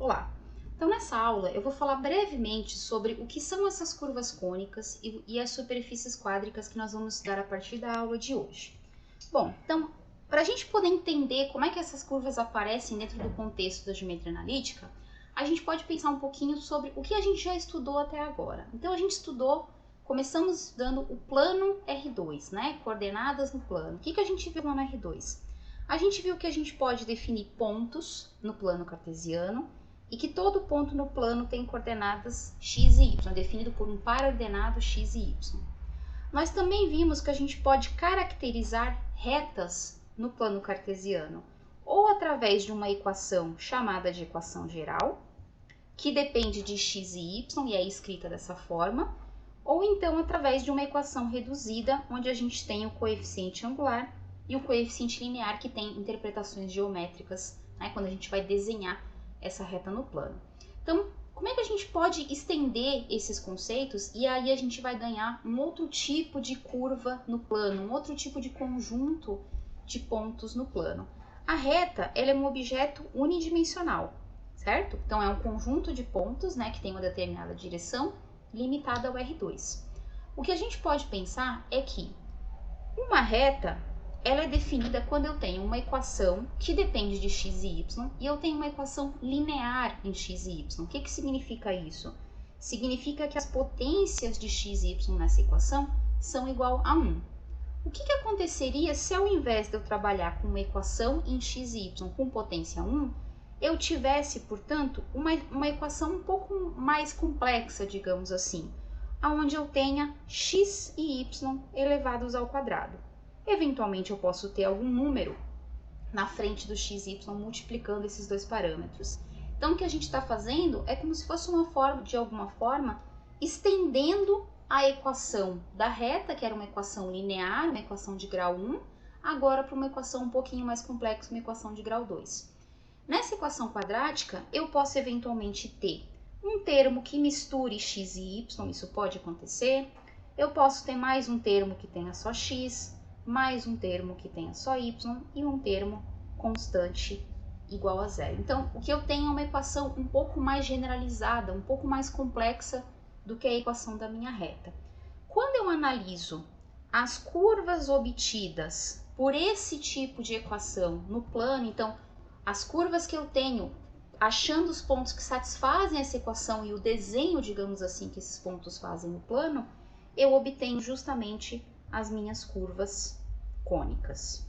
Olá! Então, nessa aula eu vou falar brevemente sobre o que são essas curvas cônicas e as superfícies quádricas que nós vamos estudar a partir da aula de hoje. Bom, então, para a gente poder entender como é que essas curvas aparecem dentro do contexto da geometria analítica, a gente pode pensar um pouquinho sobre o que a gente já estudou até agora. Então, a gente começamos estudando o plano R2, né? Coordenadas no plano. O que a gente viu lá no R2? A gente viu que a gente pode definir pontos no plano cartesiano e que todo ponto no plano tem coordenadas x e y, definido por um par-ordenado x e y. Nós também vimos que a gente pode caracterizar retas no plano cartesiano, ou através de uma equação chamada de equação geral, que depende de x e y e é escrita dessa forma, ou então através de uma equação reduzida, onde a gente tem o coeficiente angular e o coeficiente linear, que tem interpretações geométricas, né, quando a gente vai desenhar essa reta no plano. Então, como é que a gente pode estender esses conceitos e aí a gente vai ganhar um outro tipo de curva no plano, um outro tipo de conjunto de pontos no plano? A reta, ela é um objeto unidimensional, certo? Então, é um conjunto de pontos, né, que tem uma determinada direção limitada ao R2. O que a gente pode pensar é que uma reta, ela é definida quando eu tenho uma equação que depende de x e y e eu tenho uma equação linear em x e y. O que significa isso? Significa que as potências de x e y nessa equação são igual a 1. O que aconteceria se ao invés de eu trabalhar com uma equação em x e y com potência 1, eu tivesse, portanto, uma equação um pouco mais complexa, digamos assim, onde eu tenha x e y elevados ao quadrado. Eventualmente eu posso ter algum número na frente do x e y multiplicando esses dois parâmetros. Então o que a gente está fazendo é como se fosse uma forma, de alguma forma, estendendo a equação da reta, que era uma equação linear, uma equação de grau 1, agora para uma equação um pouquinho mais complexa, uma equação de grau 2. Nessa equação quadrática, eu posso eventualmente ter um termo que misture x e y, isso pode acontecer. Eu posso ter mais um termo que tenha só x, mais um termo que tenha só y e um termo constante igual a zero. Então, o que eu tenho é uma equação um pouco mais generalizada, um pouco mais complexa do que a equação da minha reta. Quando eu analiso as curvas obtidas por esse tipo de equação no plano, então, as curvas que eu tenho achando os pontos que satisfazem essa equação e o desenho, digamos assim, que esses pontos fazem no plano, eu obtenho justamente as minhas curvas cônicas.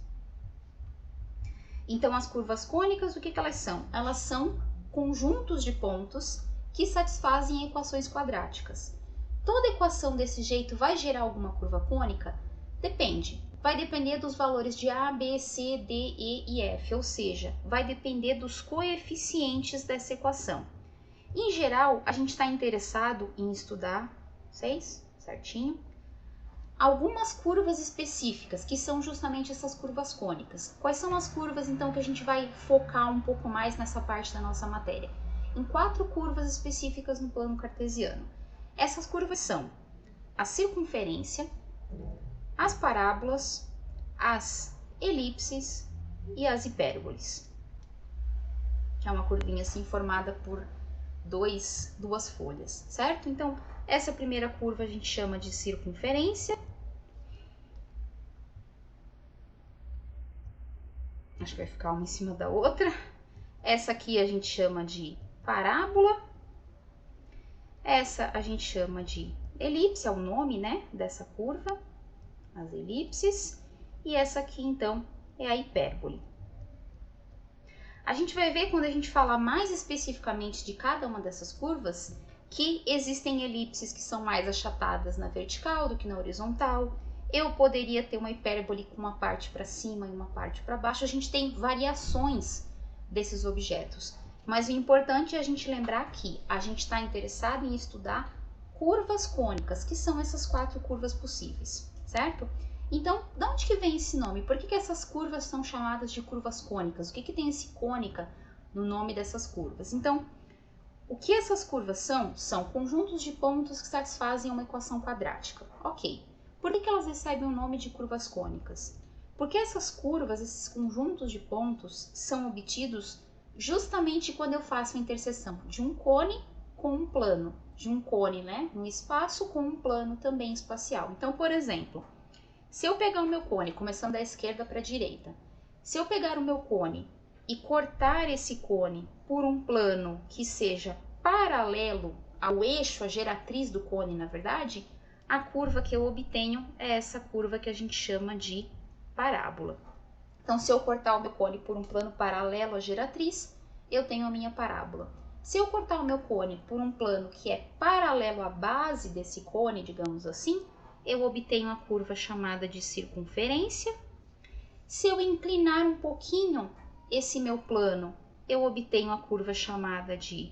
Então, as curvas cônicas, o que elas são? Elas são conjuntos de pontos que satisfazem equações quadráticas. Toda equação desse jeito vai gerar alguma curva cônica? Depende. Vai depender dos valores de A, B, C, D, E e F, ou seja, vai depender dos coeficientes dessa equação. Em geral, a gente está interessado em estudar, vocês, certinho? Algumas curvas específicas, que são justamente essas curvas cônicas. Quais são as curvas, então, que a gente vai focar um pouco mais nessa parte da nossa matéria? Em 4 curvas específicas no plano cartesiano. Essas curvas são a circunferência, as parábolas, as elipses e as hipérboles, que é uma curvinha assim formada por duas folhas, certo? Então, essa primeira curva a gente chama de circunferência. Acho que vai ficar uma em cima da outra. Essa aqui a gente chama de parábola. Essa a gente chama de elipse, é o nome, né, dessa curva, as elipses. E essa aqui, então, é a hipérbole. A gente vai ver, quando a gente falar mais especificamente de cada uma dessas curvas, que existem elipses que são mais achatadas na vertical do que na horizontal. Eu poderia ter uma hipérbole com uma parte para cima e uma parte para baixo. A gente tem variações desses objetos. Mas o importante é a gente lembrar que a gente está interessado em estudar curvas cônicas, que são essas 4 curvas possíveis, certo? Então, de onde que vem esse nome? Por que essas curvas são chamadas de curvas cônicas? O que tem esse cônica no nome dessas curvas? Então, o que essas curvas são? São conjuntos de pontos que satisfazem uma equação quadrática. Ok. Por que elas recebem o nome de curvas cônicas? Porque essas curvas, esses conjuntos de pontos, são obtidos justamente quando eu faço a interseção de um cone com um plano, de um cone, né, no espaço com um plano também espacial. Então, por exemplo, se eu pegar o meu cone, começando da esquerda para a direita, se eu pegar o meu cone e cortar esse cone por um plano que seja paralelo ao eixo, a geratriz do cone, na verdade, a curva que eu obtenho é essa curva que a gente chama de parábola. Então, se eu cortar o meu cone por um plano paralelo à geratriz, eu tenho a minha parábola. Se eu cortar o meu cone por um plano que é paralelo à base desse cone, digamos assim, eu obtenho a curva chamada de circunferência. Se eu inclinar um pouquinho esse meu plano, eu obtenho a curva chamada de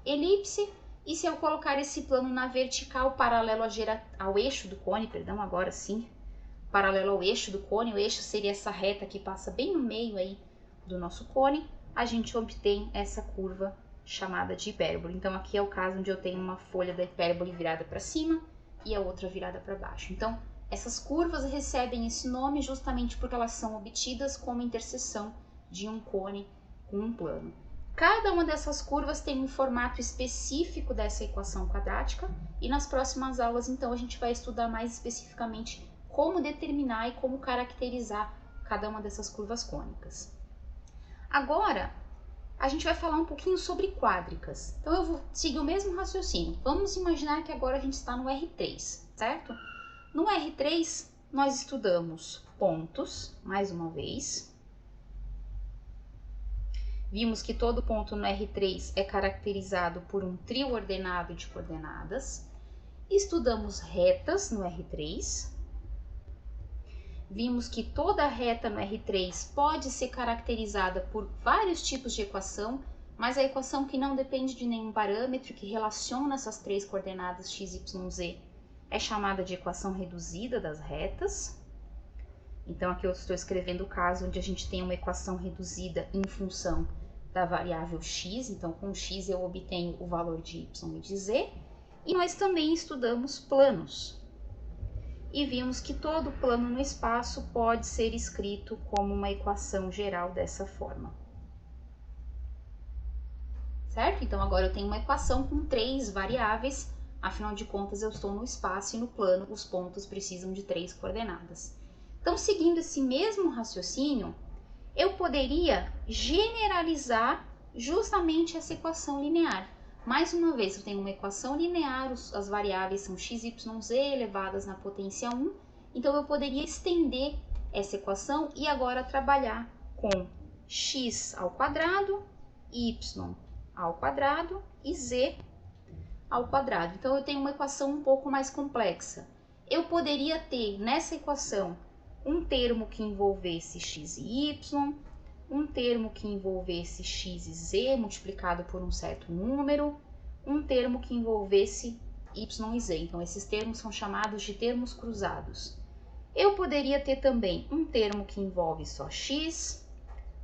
elipse. E se eu colocar esse plano na vertical, paralelo ao eixo do cone, perdão, agora sim, paralelo ao eixo do cone, o eixo seria essa reta que passa bem no meio aí do nosso cone, a gente obtém essa curva chamada de hipérbole. Então aqui é o caso onde eu tenho uma folha da hipérbole virada para cima e a outra virada para baixo. Então essas curvas recebem esse nome justamente porque elas são obtidas como interseção de um cone com um plano. Cada uma dessas curvas tem um formato específico dessa equação quadrática e nas próximas aulas então a gente vai estudar mais especificamente como determinar e como caracterizar cada uma dessas curvas cônicas. Agora, a gente vai falar um pouquinho sobre quádricas. Então eu vou seguir o mesmo raciocínio. Vamos imaginar que agora a gente está no R3, certo? No R3, nós estudamos pontos, mais uma vez. Vimos que todo ponto no R3 é caracterizado por um trio ordenado de coordenadas. Estudamos retas no R3. Vimos que toda reta no R3 pode ser caracterizada por vários tipos de equação, mas a equação que não depende de nenhum parâmetro, que relaciona essas três coordenadas x, y, z, é chamada de equação reduzida das retas. Então aqui eu estou escrevendo o caso onde a gente tem uma equação reduzida em função da variável x, então com x eu obtenho o valor de y e de z. E nós também estudamos planos. E vimos que todo plano no espaço pode ser escrito como uma equação geral dessa forma. Certo? Então agora eu tenho uma equação com três variáveis, afinal de contas eu estou no espaço e no plano os pontos precisam de três coordenadas. Então, seguindo esse mesmo raciocínio, eu poderia generalizar justamente essa equação linear. Mais uma vez, eu tenho uma equação linear, as variáveis são x, y, z elevadas na potência 1, então eu poderia estender essa equação e agora trabalhar com x ao quadrado, y ao quadrado e z ao quadrado. Então eu tenho uma equação um pouco mais complexa. Eu poderia ter nessa equação um termo que envolvesse x e y, um termo que envolvesse x e z multiplicado por um certo número, um termo que envolvesse y e z. Então, esses termos são chamados de termos cruzados. Eu poderia ter também um termo que envolve só x,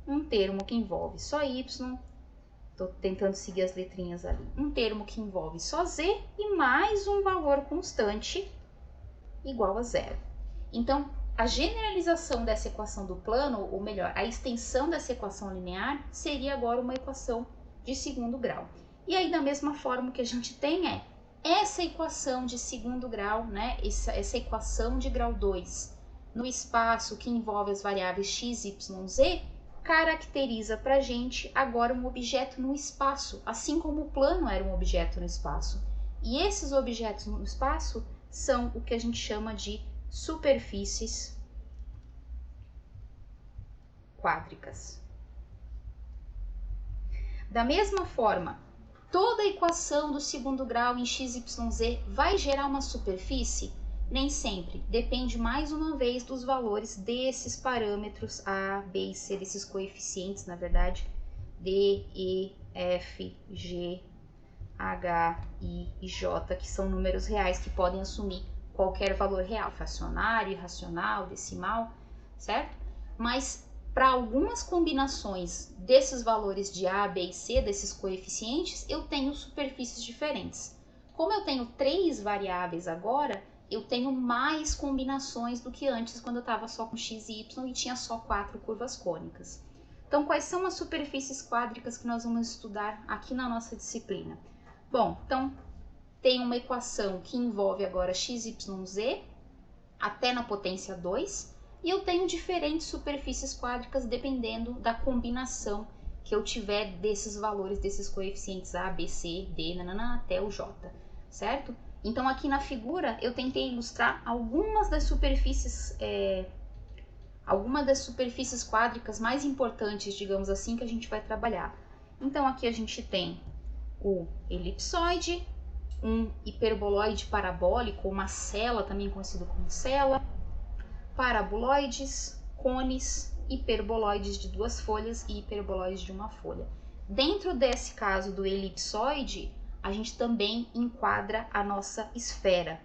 um termo que envolve só y, estou tentando seguir as letrinhas ali, um termo que envolve só z e mais um valor constante igual a zero. Então, a generalização dessa equação do plano, ou melhor, a extensão dessa equação linear, seria agora uma equação de segundo grau. E aí, da mesma forma, o que a gente tem é essa equação de segundo grau, né? Essa equação de grau 2 no espaço que envolve as variáveis x, y, z, caracteriza para a gente agora um objeto no espaço, assim como o plano era um objeto no espaço. E esses objetos no espaço são o que a gente chama de superfícies quádricas. Da mesma forma, toda a equação do segundo grau em x, y, z vai gerar uma superfície? Nem sempre. Depende mais uma vez dos valores desses parâmetros a, b e c, desses coeficientes, na verdade, d, e, f, g, h, i e j, que são números reais que podem assumir qualquer valor real, fracionário, irracional, decimal, certo? Mas para algumas combinações desses valores de A, B e C, desses coeficientes, eu tenho superfícies diferentes. Como eu tenho três variáveis agora, eu tenho mais combinações do que antes, quando eu estava só com x e y e tinha só 4 curvas cônicas. Então, quais são as superfícies quádricas que nós vamos estudar aqui na nossa disciplina? Bom, então, tem uma equação que envolve agora x, y, z, até na potência 2, e eu tenho diferentes superfícies quádricas dependendo da combinação que eu tiver desses valores, desses coeficientes a, b, c, d, nanana, até o j, certo? Então, aqui na figura, eu tentei ilustrar algumas das superfícies quádricas mais importantes, digamos assim, que a gente vai trabalhar. Então, aqui a gente tem o elipsoide, um hiperboloide parabólico, uma cela, também conhecido como cela, paraboloides, cones, hiperboloides de 2 folhas e hiperboloides de 1 folha. Dentro desse caso do elipsoide, a gente também enquadra a nossa esfera,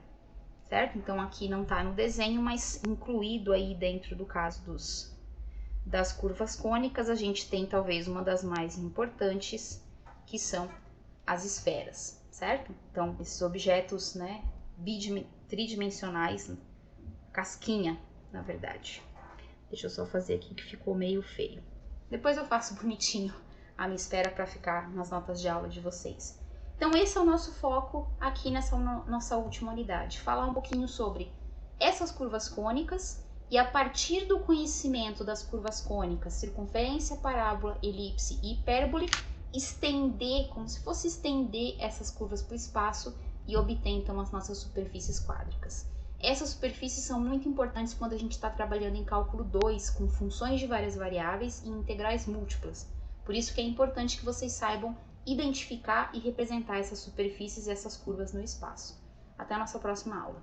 certo? Então aqui não está no desenho, mas incluído aí dentro do caso das curvas cônicas, a gente tem talvez uma das mais importantes, que são as esferas, certo? Então esses objetos, né, tridimensionais, casquinha, na verdade. Deixa eu só fazer aqui que ficou meio feio. Depois eu faço bonitinho a minha esfera para ficar nas notas de aula de vocês. Então esse é o nosso foco aqui nessa nossa última unidade. Falar um pouquinho sobre essas curvas cônicas e a partir do conhecimento das curvas cônicas, circunferência, parábola, elipse e hipérbole, estender, como se fosse estender essas curvas para o espaço e obter então as nossas superfícies quádricas. Essas superfícies são muito importantes quando a gente está trabalhando em cálculo 2, com funções de várias variáveis e integrais múltiplas. Por isso que é importante que vocês saibam identificar e representar essas superfícies e essas curvas no espaço. Até a nossa próxima aula.